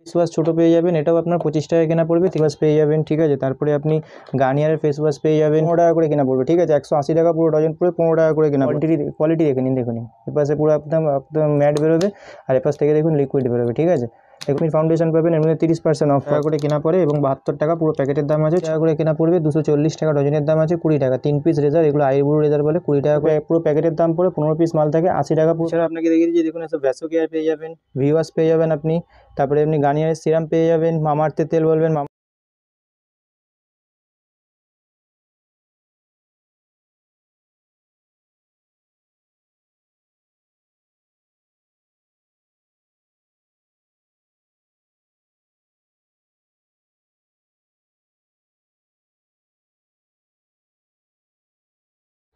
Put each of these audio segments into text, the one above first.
Face wash ছোটো পেয়ে যাবেন, এটাও আপনার 25 টাকায় কেনা পড়বে। ফেস ওয়াশ পেয়ে যাবেন, ঠিক আছে। তারপরে আপনি গার্নিয়ারের ফেস ওয়াশ পেয়ে যাবেন 15 টাকা করে কেনা পড়বে, ঠিক আছে। 180 টাকা পুরো ডজন পড়বে, 15 টাকা করে কেনা। কোয়ালিটি দেখে নিন, দেখুন এপাশে পুরো একদম একদম ম্যাট বেরোবে, আর এপাশ থেকে দেখুন লিকুইড বেরোবে, ঠিক আছে। আপনি ফাউন্ডেশন পাবেন, এর মধ্যে 30% অফ করে কেনা পড়ে এবং 72 টাকা পুরো প্যাকেটের দাম আছে। টাকা করে কেনা পড়বে, 240 টাকা ডজনের দাম আছে, 20 টাকা 3 পিস রেজার, এগুলো আইব্রু রেজার বলে। 20 টাকা করে পুরো প্যাকেটের দাম পড়ে, 15 পিস মাল থাকে 80 টাকা পুরো। এছাড়া আপনাকে দেখিয়ে দিচ্ছি, দেখুন এসব ভ্যাসো কেয়ার পেয়ে যাবেন, ভিওয়াশ পেয়ে যাবেন আপনি, তারপরে আপনি গার্নিয়ারের সিরাম পেয়ে যাবেন, মামাআর্থের তেল বলবেন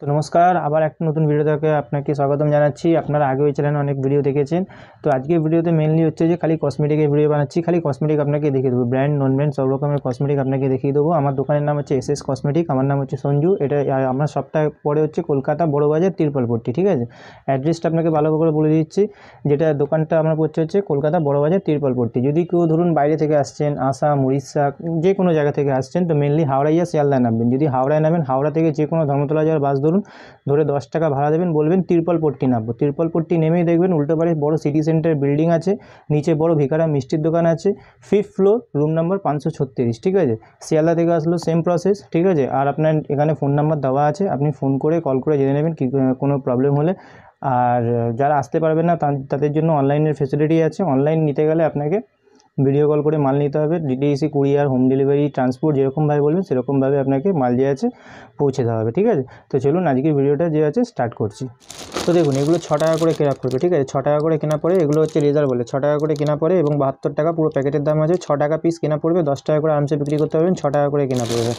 তো নমস্কার, আবার একটা নতুন ভিডিও থেকে আপনাকে স্বাগতম জানাচ্ছি। আপনারা আগে ওই চ্যানেলে অনেক ভিডিও দেখেছেন। তো আজকের ভিডিওতে মেনলি হচ্ছে যে খালি কসমেটিকের ভিডিও বানাচ্ছি। খালি কসমেটিক আপনাকে দেখিয়ে দেবো, ব্র্যান্ড নন ব্র্যান্ড সব রকমের কসমেটিক আপনাকে দেখিয়ে দেবো। আমার দোকানের নাম হচ্ছে এসএস কসমেটিক, আমার নাম হচ্ছে সঞ্জু। এটা আমার সবটা পরে হচ্ছে কলকাতা বড়বাজার তিরপালপট্টি, ঠিক আছে। অ্যাড্রেসটা আপনাকে ভালো করে বলে দিচ্ছি। যেটা দোকানটা আমার পড়ছে হচ্ছে কলকাতা বড়বাজার তিরপালপট্টি। যদি কেউ ধরুন বাইরে থেকে আসছেন, আসাম, উড়িষ্যা, যে কোনো জায়গা থেকে আসছেন, তো মেনলি হাওড়ায় গিয়ে শিয়ালদায় নামবেন। যদি হাওড়ায় নামেন, হাওড়া থেকে যে কোনো ধর্মতলা যাওয়ার বাস ধরে 10 টাকা ভাড়া দেবেন, বলবেন তিরপালপট্টি নামবো। তিরপালপট্টি নেমেই দেখবেন উল্টো পারে বড় সিটি সেন্টার বিল্ডিং আছে, নিচে বড় ভিকারা মিষ্টির দোকান আছে, 5th ফ্লোর, রুম নাম্বার 536, ঠিক আছে। শিয়ালদা থেকে আসলো সেম প্রসেস, ঠিক আছে। আর আপনার এখানে ফোন নাম্বার দেওয়া আছে, আপনি ফোন করে কল করে জেনে নেবেন কি কোনো প্রবলেম হলে। আর যারা আসতে পারবেন না তাদের জন্য অনলাইনের ফেসিলিটি আছে। অনলাইন নিতে গেলে আপনাকে ভিডিও কল করে মাল নিতে হবে। DTDC, courier, home delivery, transport যেরকমভাবে বলবেন সেরকমভাবে আপনাকে মাল যে আছে পৌঁছে দেওয়া হবে, ঠিক আছে। তো চলুন আজকের ভিডিওটা যে আছে স্টার্ট করছি। তো দেখুন এগুলো 6 টাকা করে কেনা পড়বে, ঠিক আছে। 6 টাকা করে কেনা পড়ে, এগুলো হচ্ছে রেজার বলে। 6 টাকা করে কেনা পড়ে এবং 72 টাকা পুরো প্যাকেটের দাম আছে। 6 টাকা পিস কেনা পড়বে, 10 টাকা করে আরামসে বিক্রি করতে পারবেন। 6 টাকা করে কেনা পড়বে।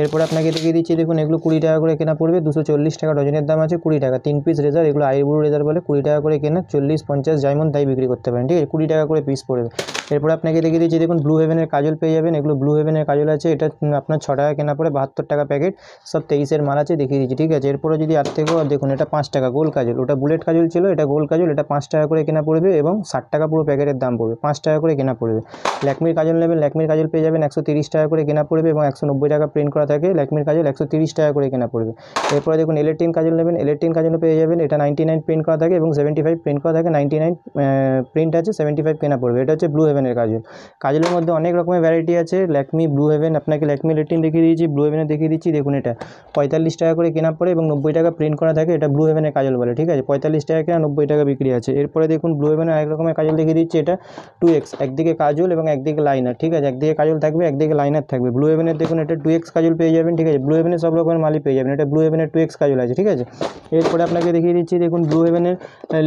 এরপরে আপনাকে দেখিয়ে দিচ্ছি, দেখুন এগুলো 20 টাকা করে কেনা পড়বে, 240 টাকা ডজনের দাম আছে, 20 টাকা 3 পিস রেজার, এগুলো আইব্রু রেজার বলে। 20 টাকা করে কেনা, 40, 50 যেমন তাই বিক্রি করতে পারেন, ঠিক আছে। 20 টাকা করে পিস পড়বে। এরপরে আপনাকে দেখিয়ে দিচ্ছি, দেখুন ব্লু হেভেনের কাজল পেয়ে যাবেন, এগুলো ব্লু হেভেনের কাজল আছে। এটা আপনার 6 টাকা কেনা পড়ে, 72 টাকা প্যাকেট, সব 23-এর মাল আছে, দেখিয়ে দিচ্ছি, ঠিক আছে। এরপরে যদি আর থেকেও দেখুন, এটা 5 টাকা গোল কাজল, ওটা বুলেট কাজল ছিল, এটা গোল কাজল, এটা 5 টাকা করে কেনা পড়বে এবং 60 টাকা পুরো প্যাকেটের দাম পড়বে, 5 টাকা করে কেনা পড়বে। ল্যাকমির কাজল নেবেন, ল্যাকমির কাজল পেয়ে যাবেন 130 টাকা করে কেনা পড়বে এবং 190 টাকা প্রিন্ট করা থাকে। ল্যাকমির কাজল 130 টাকা করে কেনা পড়বে। এরপরে দেখুন এলেটিন কাজল নেবেন, এলেটিন কাজলও পেয়ে যাবেন, এটা 99 প্রিন্ট করা থাকে এবং 75 প্রিন্ট করা থাকে। 99 প্রিন্ট আছে, 75 কেনা পড়বে। এটা হচ্ছে ব্লু হেভেনের কাজল। কাজলের মধ্যে অনেক রকমের ভ্যারাইটি আছে। ল্যাকমি, ব্লু হেভেন, আপনাকে ল্যাকমি লেটিন দেখিয়ে দিয়েছি, ব্লু হেভেনে দেখিয়ে দিচ্ছি। দেখুন এটা 45 টাকা করে কেনা পড়ে এবং 90 টাকা প্রিন্ট করা থাকে। এটা ব্লু হেভেনের কাজল বলে, ঠিক আছে। 45 টাকা কেনা, 90 টাকা বিক্রি আছে। এরপরে দেখুন ব্লু হেভেনের আরেক রকমের কাজল দেখিয়ে দিচ্ছি, এটা 2x, একদিকে কাজল এবং একদিকে লাইনার, ঠিক আছে। একদিকে কাজল থাকবে, একদিকে লাইনার থাকবে। ব্লু হেভেনের দেখুন এটা 2x কাজল পেয়ে যাবেন, ঠিক আছে। ব্লু হেভেনের সব রকমের মালই পেয়ে যাবেন। এটা ব্লু হেভেনের 2x কাজল আছে, ঠিক আছে। এরপরে আপনাকে দেখিয়ে দিচ্ছি, দেখুন ব্লু হেভেনের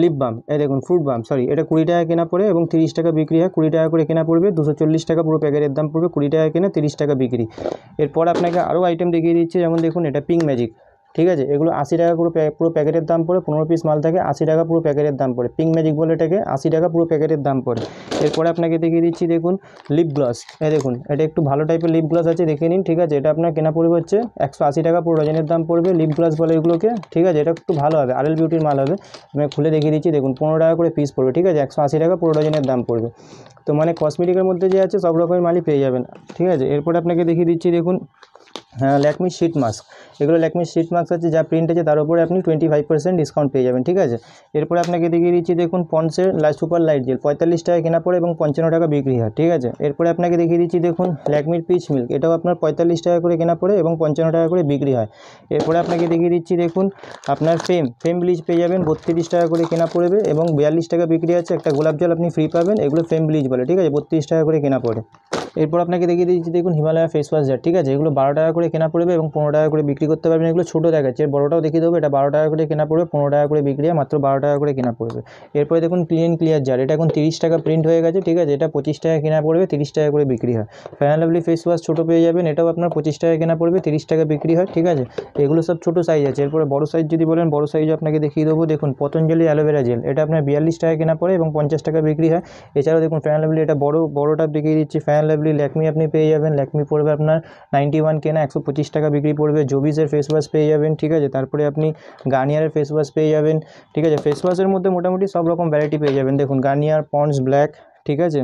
লিপ বাম, এই দেখুন ফ্রুট বাম, সরি, এটা 20 টাকা কেনা পড়ে এবং 30 টাকা বিক্রি হয়। 20 টাকা করে কেনা পড়বে, 240 টাকা পুরো প্যাকেটের দাম পড়বে, 20 টাকা কেনা, 30 টাকা বিক্রি। এরপর আপনাকে আরও আইটেম দেখিয়ে দিচ্ছি, যেমন দেখুন এটা পিঙ্ক ম্যাজিক, ঠিক আছে। এগুলো 80 টাকা পুরো প্যাকেটের দাম পড়ে, 15 পিস মাল থাকে, 80 টাকা পুরো প্যাকেটের দাম পড়ে। পিঙ্ক ম্যাজিক বলে এটাকে, 80 টাকা পুরো প্যাকেটের দাম পড়ে। এরপরে আপনাকে দেখিয়ে দিচ্ছি, দেখুন লিপ গ্লস, এই দেখুন এটা একটু ভালো টাইপের লিপ গ্লস আছে, দেখে নিন, ঠিক আছে। এটা আপনার কেনা পড়বে হচ্ছে 180 টাকা পুরো ডজনের দাম পড়বে। লিপ গ্লস বলে এগুলোকে, ঠিক আছে। এটা একটু ভালো হবে, আরএল বিউটির মাল হবে। আমি খুলে দেখিয়ে দিচ্ছি, দেখুন 15 টাকা করে পিস পড়বে, ঠিক আছে। 180 টাকা পুরো ডজনের দাম পড়বে। তো মানে কসমেটিকের মধ্যে যে আছে সব রকমের মালই পেয়ে যাবেন, ঠিক আছে। এরপরে আপনাকে দেখিয়ে দিচ্ছি, দেখুন হ্যাঁ ল্যাকমি শিট মাস্ক, এগুলো ল্যাকমি শিট মাস্ক আছে, যা প্রিন্ট আছে তার উপরে আপনি 25% ডিসকাউন্ট পেয়ে যাবেন, ঠিক আছে। এরপরে আপনাকে দেখিয়ে দিচ্ছি, দেখুন পন্সের সুপার লাইট জেল 45 টাকা কেনা পড়ে এবং 55 টাকা বিক্রি হয়, ঠিক আছে। এরপরে আপনাকে দেখিয়ে দিচ্ছি, দেখুন ল্যাকমির পিচ মিল্ক, এটাও আপনার 45 টাকা করে কেনা পড়ে এবং 55 টাকা করে বিক্রি হয়। এরপরে আপনাকে দেখিয়ে দিচ্ছি, দেখুন আপনার ফেম ব্লিচ পেয়ে যাবেন, 32 টাকা করে কেনা পড়বে এবং 42 টাকা বিক্রি আছে। একটা গোলাপ জল আপনি ফ্রি পাবেন, এগুলো ফেম ব্লিচ বলে, ঠিক আছে, 32 টাকা করে কেনা পড়ে। এরপর আপনাকে দেখিয়ে দিচ্ছি, দেখুন হিমালয়া ফেস ওয়াশ জার, ঠিক আছে। এগুলো 12 টাকা করে কেনা পড়বে এবং 15 টাকা করে বিক্রি করতে পারবেন। এগুলো ছোটো দেখাচ্ছে, বড়টাও দেখিয়ে দেবো। এটা 12 টাকা করে কেনা পড়বে, 15 টাকা করে বিক্রি হয়, মাত্র 12 টাকা করে কেনা পড়বে। এরপরে দেখুন ক্লিন ক্লিয়ার জার, এটা এখন 30 টাকা প্রিন্ট হয়ে গেছে, ঠিক আছে। এটা 25 টাকা কেনা পড়বে, 30 টাকা করে বিক্রি হয়। Fair and lovely face wash ছোটো পেয়ে যাবেন, এটাও আপনার 25 টাকা কেনা পড়বে, 30 টাকা বিক্রি হয়, ঠিক আছে। এগুলো সব ছোটো সাইজ আছে। এরপরে বড় সাইজ যদি বলেন, বড় সাইজও আপনাকে দেখিয়ে দেবো। দেখুন পতঞ্জলি অ্যালোভেরা জেল, এটা আপনার 42 টাকা কেনা পড়ে এবং 50 টাকা বিক্রি হয়। এছাড়াও দেখুন ফেয়ার অ্যান্ড লাভলি, এটা বড়টা দেখিয়ে দিচ্ছি, ফেয়ার অ্যান্ড লাভলি ল্যাকমি আপনি পেয়ে যাবেন। ল্যাকমি পড়বে আপনার 91 কেনা, 125 টাকা বিক্রি পড়বে। জোবিসের ফেস ওয়াশ পেয়ে যাবেন, ঠিক আছে। তারপরে আপনি গার্নিয়ারের ফেস ওয়াশ পেয়ে যাবেন, ঠিক আছে। ফেস ওয়াশের মধ্যে মোটামুটি সব রকম ভ্যারাইটি পেয়ে যাবেন। দেখুন গার্নিয়ার, পন্ডস ব্ল্যাক, ঠিক আছে।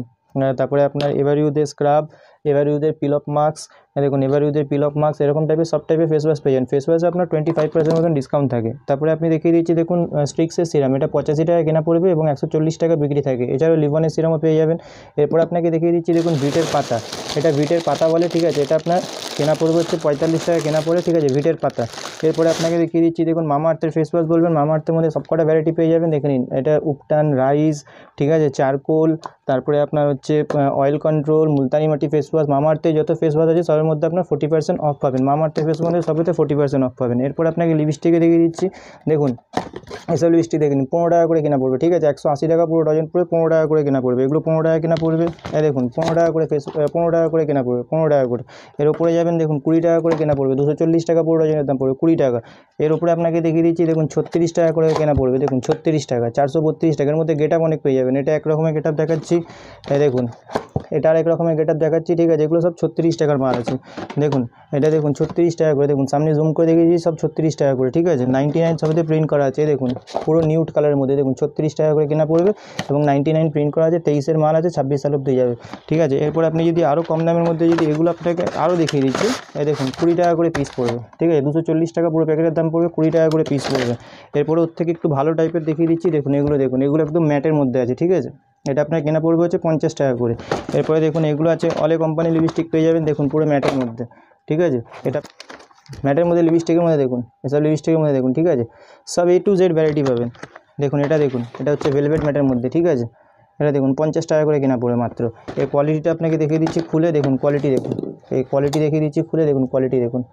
তারপরে আপনার এভারইউদের স্ক্রাব, এভারইউদের পিল অফ মাস্ক, দেখুন এভারইউদের পিল অফ মাস্ক, এরকম টাইপের সব টাইপের ফেস ওয়াশ পেয়ে যান। ফেস ওয়াশে আপনার 25% মতন ডিসকাউন্ট থাকে। তারপরে আপনি দেখিয়ে দিচ্ছি দেখুন স্ট্রিক্সের সিরাম, এটা 85 টাকা কেনা পড়বে এবং 140 টাকা বিক্রি থাকে। এছাড়াও লিভনের সিরামও পেয়ে যাবেন। এরপর আপনাকে দেখিয়ে দিচ্ছি দেখুন ভিটের পাতা, এটা ভিটের পাতা বলে, ঠিক আছে, এটা আপনার কেনা পড়বে হচ্ছে 45 টাকা কেনা পড়ে, ঠিক আছে, ভিটের পাতা। এরপরে আপনাকে দেখিয়ে দিচ্ছি দেখুন মামা আর্থের ফেস ওয়াশ বলবেন, মামা আর্থের মধ্যে সবকটা ভ্যারাইটি পেয়ে যাবেন। দেখে নিন, এটা উপটান, রাইস, ঠিক আছে, চারকোল, তারপরে আপনার হচ্ছে অয়েল কন্ট্রোল, মুলতানি মাটি ফেস ওয়াশ। মামা আর্থের যত ফেস ওয়াশ আছে সবের মধ্যে আপনার 40% অফ পাবেন। মামা আর্থের ফেস ওয়াশের সবেতে 40% অফ পাবেন। এরপর আপনাকে লিপস্টিকে দেখিয়ে দিচ্ছি দেখুন, এসব লিপস্টিক দেখে নিন, 15 টাকা করে কেনা পড়বে, ঠিক আছে, 180 টাকা পুরো ডজন পড়বে, 15 টাকা করে কেনা পড়বে। এগুলো 15 টাকা কেনা পড়বে। দেখুন 15 টাকা করে 15 টাকা করে কেনা পড়বে, 15 টাকা করে। এর উপরে যাবেন দেখুন 20 টাকা করে কেনা পড়বে, 240 টাকা পুরো ডজনের দাম পড়বে, 20 টাকা। এর উপরে আপনাকে দেখিয়ে দিচ্ছি দেখুন 36 টাকা করে কেনা পড়বে, দেখুন 36 টাকা, 432 টাকার মধ্যে গেট আপ অনেক পেয়ে যাবেন। এটা এক রকমের গেট আপ দেখাচ্ছি, দেখুন এটা আরেক রকমের গেট আপ দেখাচ্ছি, ঠিক আছে, এগুলো সব 36 টাকার মাল আছে। দেখুন এটা দেখুন 36 টাকা করে, দেখুন সামনে জুম করে দেখিয়েছি, সব 36 টাকা করে, ঠিক আছে, 99 সবেতে প্রিন্ট করা আছে। দেখুন পুরো নিউড কালারের মধ্যে, দেখুন 36 টাকা করে কেনা পড়বে এবং 99 প্রিন্ট করা আছে। 23-এর মাল আছে, 26 সাল অব্দি যাবে, ঠিক আছে। এরপর আপনি যদি আরও কম দামের মধ্যে যদি এগুলো আপনাকে আরও দেখিয়ে দিচ্ছি, দেখুন 20 টাকা করে পিস পড়বে, ঠিক আছে, 240 টাকা পুরো প্যাকেটের দাম পড়বে, 20 টাকা করে পিস পড়বে। এরপরে ওর থেকে একটু ভালো টাইপের দেখিয়ে দিচ্ছি, দেখুন এগুলো, দেখুন এগুলো একদম ম্যাটের মধ্যে আছে, ঠিক আছে, এটা আপনার কেনা পড়বে হচ্ছে 50 টাকা করে। এরপরে দেখুন এগুলো আছে অলে কোম্পানি লিপস্টিক পেয়ে যাবেন, দেখুন পুরো ম্যাটের মধ্যে, ঠিক আছে, এটা ম্যাটের মধ্যে লিপস্টিকের মধ্যে, দেখুন এসব লিপস্টিকের মধ্যে দেখুন, ঠিক আছে, সব A to Z ভ্যারাইটি পাবেন। দেখুন এটা দেখুন, এটা হচ্ছে ভেলভেট ম্যাটের মধ্যে, ঠিক আছে, এটা দেখুন 50 টাকা করে কেনা পড়ে মাত্র। এই কোয়ালিটিটা আপনাকে দেখিয়ে দিচ্ছি খুলে, দেখুন কোয়ালিটি দেখুন, এই কোয়ালিটি দেখিয়ে দিচ্ছি খুলে, দেখুন কোয়ালিটি দেখুন,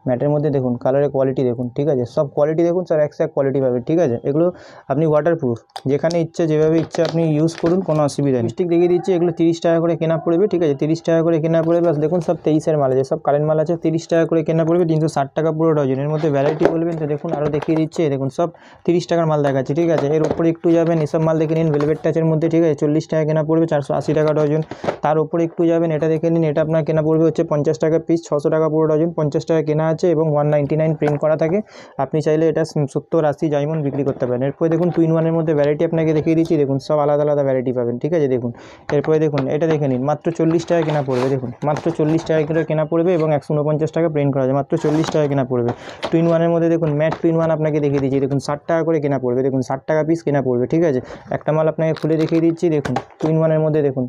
ম্যাটের মধ্যে দেখুন কালারের কোয়ালিটি দেখুন, ঠিক আছে, সব কোয়ালিটি দেখুন, সব এক কোয়ালিটি পাবেন, ঠিক আছে। এগুলো আপনি ওয়াটারপ্রুফ, যেখানে ইচ্ছে যেভাবে ইচ্ছে আপনি ইউজ করুন, কোনো অসুবিধা নেই। লিপস্টিক দেখিয়ে দিচ্ছি, এগুলো 30 টাকা করে কেনা পড়বে, ঠিক আছে, 30 টাকা করে কেনা পড়বে। বাস দেখুন সব 23-এর মাল আছে, সব কারেন্ট মাল আছে, 30 টাকা করে কেনা পড়বে, 360 টাকা পুরো ডজন। এর মধ্যে ভ্যারাইটি বলবেন তো দেখুন আরও দেখিয়ে দিচ্ছে, দেখুন সব 30 টাকার মাল দেখাচ্ছে, ঠিক আছে। এর উপরে একটু যাবেন, এসব মাল দেখে নিন, ভেলভেট টাচের মধ্যে, ঠিক আছে, 40 টাকা কেনা পড়বে, 480 টাকা ডজন। তার উপরে একটু যাবেন, এটা দেখে নিন, এটা আপনার কেনা পড়বে হচ্ছে 50 টাকা পিস, 600 টাকা পুরো ডজন, 50 টাকা কেনা আছে এবং 199 প্রিন্ট করা থাকে। আপনি চাইলে এটা 70, 80 ডায়মন্ড বিক্রি করতে পারেন। এরপরে দেখুন 2-in-1-এর মধ্যে ভ্যারাইটি আপনাকে দেখিয়ে দিচ্ছি, দেখুন সব আলাদা আলাদা ভ্যারাইটি পাবেন, ঠিক আছে, দেখুন। এরপরে দেখুন এটা দেখে নিন, মাত্র 40 টাকা কেনা পড়বে, দেখুন মাত্র 40 টাকা করে কেনা পড়বে এবং 149 টাকা প্রিন্ট করা আছে, মাত্র 40 টাকা কেনা পড়বে। 2-in-1-এর মধ্যে দেখুন ম্যাট 2-in-1 আপনাকে দেখিয়ে দিচ্ছি, দেখুন 60 টাকা করে কেনা পড়বে, দেখুন 60 টাকা পিস কেনা পড়বে, ঠিক আছে। একটা মাল আপনাকে খুলে দেখিয়ে দিচ্ছি, দেখুন 2-in-1-এর মধ্যে দেখুন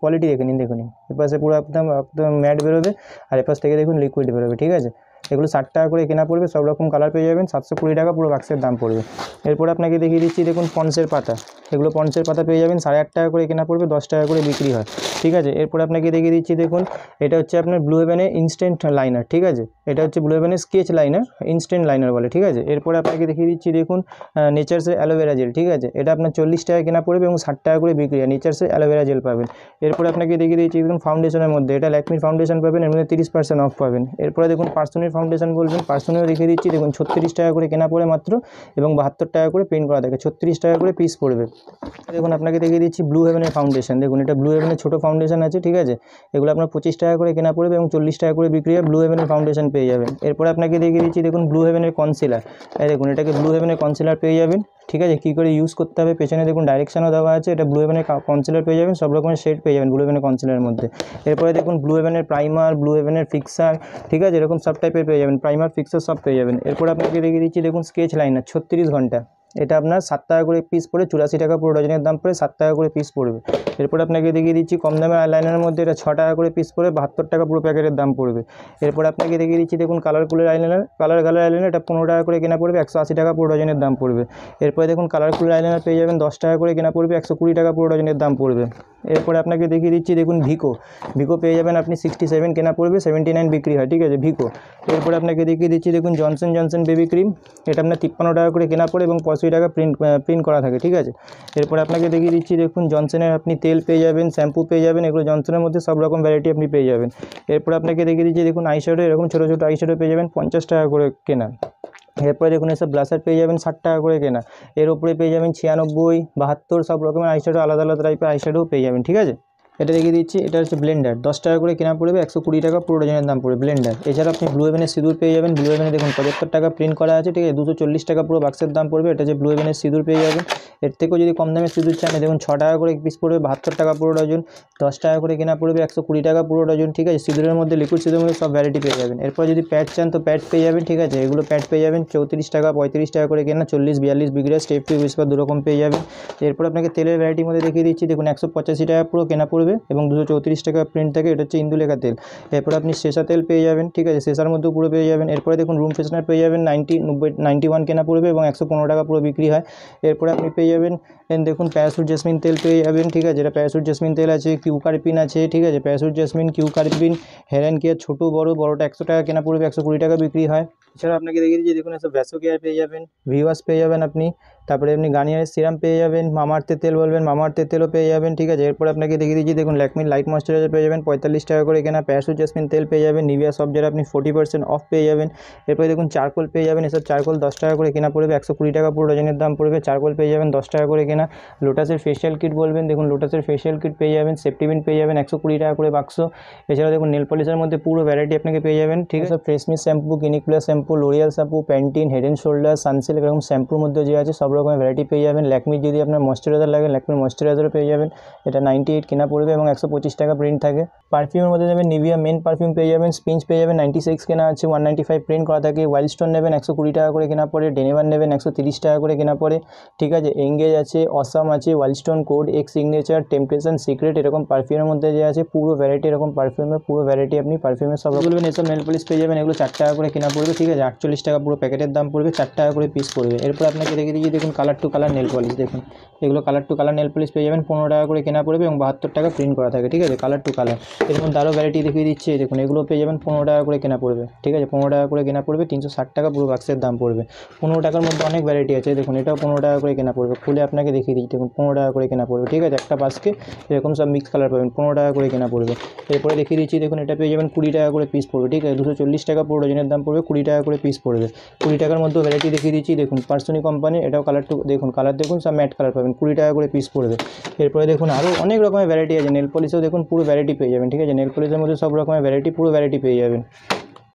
কোয়ালিটি দেখে নিন, দেখুন এপাশে পুরো একদম একদম ম্যাট বেরোবে আর এপাশ থেকে দেখুন লিকুইড বেরোবে, ঠিক আছে। এগুলো 60 টাকা করে কেনা পড়বে, সব রকম কালার পেয়ে যাবেন, 720 টাকা পুরো বাক্সের দাম পড়বে। এরপর আপনাকে দেখিয়ে দিচ্ছি দেখুন পন্সের পাতা, এগুলো পন্সের পাতা পেয়ে যাবেন, 8.5 টাকা করে কেনা পড়বে, 10 টাকা করে বিক্রি হয়, ঠিক আছে। এরপর আপনাকে দেখিয়ে দিচ্ছি দেখুন, এটা হচ্ছে আপনার ব্লু হেভেনের ইনস্ট্যান্ট লাইনার, ঠিক আছে, এটা হচ্ছে ব্লু হেভেনের স্কেচ লাইনার, ইনস্ট্যান্ট লাইনার বলে, ঠিক আছে। এরপরে আপনাকে দেখিয়ে দিচ্ছি দেখুন নেচার্সের অ্যালোভেরা জেল, ঠিক আছে, এটা আপনার 40 টাকা কেনা পড়বে এবং 60 টাকা করে বিক্রি হয়, নেচার্সের অ্যালোভেরা জেল পাবেন। এরপরে আপনাকে দেখিয়ে দিচ্ছি দেখুন ফাউন্ডেশনের মধ্যে, এটা ল্যাকমির ফাউন্ডেশন পাবেন, এর মধ্যে 30% অফ পাবেন। এরপরে দেখুন পার্সোনের ফাউন্ডেশন বলবেন, পার্সোনেও দেখিয়ে দিচ্ছি, দেখুন 36 টাকা করে কেনা পড়ে মাত্র এবং 72 টাকা করে প্রিন্ট করা থাকে, 36 টাকা করে পিস পড়বে। দেখুন আপনাকে দেখিয়ে দিচ্ছি ব্লু হেভেনের ফাউন্ডেশন, দেখুন এটা ব্লু হেভেনের ছোটো ফাউন্ডেশন আছে, ঠিক আছে, এগুলো আপনার 25 টাকা করে কেনা পড়বে এবং 40 টাকা করে বিক্রি হয়, ব্লু হেভেনের ফাউন্ডেশন পেয়ে যাবেন। এরপরে আপনাকে দেখিয়ে দিচ্ছি দেখুন ব্লু হেভেনের কনসিলার, দেখুন এটাকে ব্লু হেভেনের কনসিলার পেয়ে যাবেন, ঠিক আছে। কী করে ইউজ করতে হবে পেছনে দেখুন ডাইরেকশানও দেওয়া আছে, এটা ব্লু হেভেনের কনসিলার পেয়ে যাবেন, সব রকমের শেড পেয়ে যাবেন ব্লু হেভেনের কনসিলারের মধ্যে। এরপরে দেখুন ব্লু হেভেনের প্রাইমার, ব্লু হেভেনের ফিক্সার, ঠিক আছে, এরকম সব টাইপের পেয়ে যাবেন, প্রাইমার ফিক্সার সব পেয়ে যাবেন। এরপর আপনাকে দেখিয়ে দিচ্ছি দেখুন স্কেচ লাইনার 36 ঘন্টা, এটা আপনার 7 টাকা করে পিস পড়ে, 84 টাকা পুরো ডজনের দাম পড়ে, 7 টাকা করে পিস পড়বে। এরপর আপনাকে দেখিয়ে দিচ্ছি কম দামের আইলাইনারের মধ্যে, এটা 6 টাকা করে পিস পড়ে, 72 টাকা পুরো প্যাকেটের দাম পড়বে। এরপর আপনাকে দেখিয়ে দিচ্ছি দেখুন কালারফুলের আইলাইনার, কালার আইলাইনার, এটা 15 টাকা করে কেনা পড়বে, 180 টাকা পুরো ডজনের দাম পড়বে। এরপরে দেখুন কালারফুলের আইলাইনার পেয়ে যাবেন 10 টাকা করে কেনা পড়বে, 120 টাকা পুরো ডজনের দাম পড়বে। এরপরে আপনাকে দেখিয়ে দিচ্ছি দেখুন ভিকো পেয়ে যাবেন আপনি 67 কেনা পড়বে, 79 বিক্রি হয়, ঠিক আছে, ভিকো। এরপরে আপনাকে দেখিয়ে দিচ্ছি দেখুন জনসন বেবি ক্রিম, এটা আপনার 53 টাকা করে কেনা পড়ে এবং 85 টাকা প্রিন্ট করা থাকে, ঠিক আছে। এরপর আপনাকে দেখিয়ে দিচ্ছি দেখুন জনসনের আপনি তেল পেয়ে যাবেন, শ্যাম্পু পেয়ে যাবেন, এগুলো জনসনের মধ্যে সব রকম ভ্যারাইটি আপনি পেয়ে যাবেন। এরপর আপনাকে দেখিয়ে দিচ্ছি দেখুন আইশ্যাডো, এরকম ছোটো ছোটো আইশ্যাডো পেয়ে যাবেন 50 টাকা করে কেনা। এরপরে দেখুন এসব ব্লাসার পেয়ে যাবেন 60 টাকা করে কেনা, এর উপরে পেয়ে যাবেন 96, 72 সব রকমের আইশ্যাডো, আলাদা আলাদা টাইপের আইশ্যাডো পেয়ে যাবেন, ঠিক আছে। এটা দেখিয়ে দিচ্ছি, এটা হচ্ছে ব্লেন্ডার, 10 টাকা করে কেনা পড়বে, 120 টাকা পুরো ডজনের দাম পড়বে ব্লেন্ডার। এছাড়া আপনি ব্লু হেভেনের সিঁদুর পেয়ে যাবেন, ব্লু হেভেনে দেখুন 75 টাকা প্রিন্ট করা আছে, ঠিক আছে, 240 টাকা পুরো বাক্সের দাম পড়বে। এটা যে ব্লু হেভেনের সিঁদুর পেয়ে যাবেন। এর থেকেও যদি কম দামে সিঁদুর চান, দেখুন 6 টাকা করে পিস পড়বে, 72 টাকা পুরো ডজন, 10 টাকা করে কেনা পড়বে, 120 টাকা পুরো ডজন, ঠিক আছে। সিঁদুরের মধ্যে লিকুইড সিঁদুরের মধ্যে সব ভ্যারাইটি পেয়ে যাবেন। এরপর যদি প্যাড চান তো প্যাড পেয়ে যাবেন, ঠিক আছে, এগুলো প্যাড পেয়ে যাবেন 34 টাকা 35 টাকা করে কেনা, 40 42 বিগ্রাস স্টেপ টু উইস্পার দুরকম পেয়ে যাবেন। এরপর আপনাকে তেলের ভ্যারাইটির মধ্যে দেখিয়ে দিচ্ছি, দেখুন 185 টাকা পুরো কেনা পড়বে এবং 234 টাকা প্রিন্ট থাকে, এটা হচ্ছে ইন্দুলেখা তেল। এরপর আপনি সেসা তেল পেয়ে যাবেন, ঠিক আছে, সেসার মধ্যেও পুরো পেয়ে যাবেন। এরপরে দেখুন রুম ফ্রেশনার পেয়ে যাবেন 91 কেনা পড়বে এবং 115 টাকা পুরো বিক্রি হয়। এরপরে আপনি পেয়ে যাবেন দেখুন প্যারাশুট জেসমিন তেল পেয়ে যাবেন, ঠিক আছে, এটা প্যারাশুট জেসমিন তেল আছে, কিউকারপিন আছে, ঠিক আছে, প্যারাশুট জেসমিন, কিউকারপিন, হেরেন কেয়ার ছোটো বড়োটা 100 টাকা কেনা পড়বে, 120 টাকা বিক্রি হয়। এছাড়া আপনাকে দেখিয়ে দিচ্ছি, দেখুন এসব ভ্যাসো কেয়ার পেয়ে যাবেন, ভিওয়াস পেয়ে যাবেন আপনি, তারপরে আপনি গার্নিয়ারের সিরাম পেয়ে যাবেন, মামাআর্থের তেল বলবেন মামাআর্থের তেলও পেয়ে যাবেন, ঠিক আছে। এরপর আপনাকে দেখিয়ে দিচ্ছি, দেখুন ল্যাকমির লাইট ময়েশ্চারাইজার পেয়ে যাবেন 45 টাকা করে কেনা, প্যারাশুট জেসমিন তেল পেয়ে যাবেন, নিভিয়া সব যারা আপনি 40% অফ পেয়ে যাবেন। এরপরে দেখুন চারকোল পেয়ে যাবেন, এসব চারকোল 10 টাকা করে কেনা পড়বে, 120 টাকা পুরো ডজনের দাম পড়বে, চারকোল পেয়ে যাবেন 10 টাকা করে কেনা। লোটাসের ফেশিয়াল কিট বলবেন, দেখুন লোটাসের ফেশিয়াল কিট পেয়ে যাবেন, সেফটিবিন পেয়ে যাবেন 120 টাকা করে বাক্স। এছাড়া দেখুন নেল পলিশের মধ্যে পুরো ভ্যারাইটি আপনাকে পেয়ে যাবেন, ঠিক আছে, ফ্রেশমি shampoo, Clinic Plus shampoo, L'Oreal shampoo, Pantene, Head and Shoulders, Sunsilk, এরকম শ্যাম্পুর মধ্যে যে আছে সব রকমের ভ্যারাইটি পেয়ে যাবেন। ল্যাকমির যদি আপনার ময়েশ্চারাইজার লাগে, ল্যাকমির ময়েশ্চারাইজারও পেয়ে যাবেন, এটা 98 কেনা পড়বে এবং 125 টাকা প্রিন্ট থাকে। পারফিউমের মধ্যে নেবেন নিভিয়া মেন পারফিউম পেয়ে যাবেন, স্পিঞ্চ পেয়ে যাবেন 96 কেনা আছে, 195 প্রিন্ট করা থাকে। ওয়াইল্ড স্টোন নেবেন 120 টাকা করে কেনা পড়ে, ডেনেভার নেবেন 130 টাকা করে কেনা পড়ে, ঠিক আছে। এঙ্গেজ আছে, অসাম আছে, wild stone, code x signature, temptation, secret, এরকম পারফিউমের মধ্যে যে আছে পুরো ভ্যারাইটি, এরকম পারফিউমের পুরো ভ্যারাইটি আপনি পারফিউমের সব বলবেন। এসব নেল পলিশ পেয়ে যাবেন, এগুলো 4 টাকা করে কেনা পড়বে, ঠিক আছে, 48 টাকা পুরো প্যাকেটের দাম পড়বে, 4 টাকা করে পিস পড়বে। এরপর আপনাকে দেখে দিচ্ছি, দেখুন colour to colour nail polish, দেখুন এগুলো colour to colour nail polish পেয়ে যাবেন 15 টাকা করে কেনা পড়বে এবং 72 টাকা প্রিন্ট করা থাকে, ঠিক আছে, কালার টু কালার। এর মধ্যে আরও ভ্যারাইটি দেখিয়ে দিচ্ছি, দেখুন এগুলো পেয়ে যাবেন 15 টাকা করে কেনা পড়বে, ঠিক আছে, 15 টাকা করে কেনা পড়বে, 360 টাকা পুরো বাক্সের দাম পড়বে। 15 টাকার মধ্যে অনেক ভ্যারাইটি আছে, দেখুন এটাও 15 টাকা করে কেনা পড়বে, খুলে আপনাকে দেখিয়ে দিচ্ছি, দেখুন 15 টাকা করে কেনা পড়বে, ঠিক আছে, একটা বাস্কে এরকম সব মিক্স কালার পাবেন, 15 টাকা করে কেনা পড়বে। এরপরে দেখিয়ে দিচ্ছি, দেখুন এটা পেয়ে যাবেন 20 টাকা করে পিস পড়বে, ঠিক আছে, 240 টাকা পুরো ডজনের দাম পড়বে, 20 টাকা করে পিস পড়বে। 20 টাকার মধ্যে ভ্যারাইটি দেখিয়ে দিচ্ছি, দেখুন পার্সোনি কোম্পানি, এটাও কালার টু, দেখুন কালার দেখুন সব ম্যাট কালার পাবেন, 20 টাকা করে পিস পড়বে। এরপরে দেখুন আরও অনেক রকমের ভ্যারাইটি আছে, নেল পলিশেও দেখুন পুরো ভ্যারাইটি পেয়ে যাবেন, ঠিক আছে, নেল পলিশের মধ্যে সব রকমের ভ্যারাইটি, পুরো ভ্যারাইটি পেয়ে যাবেন।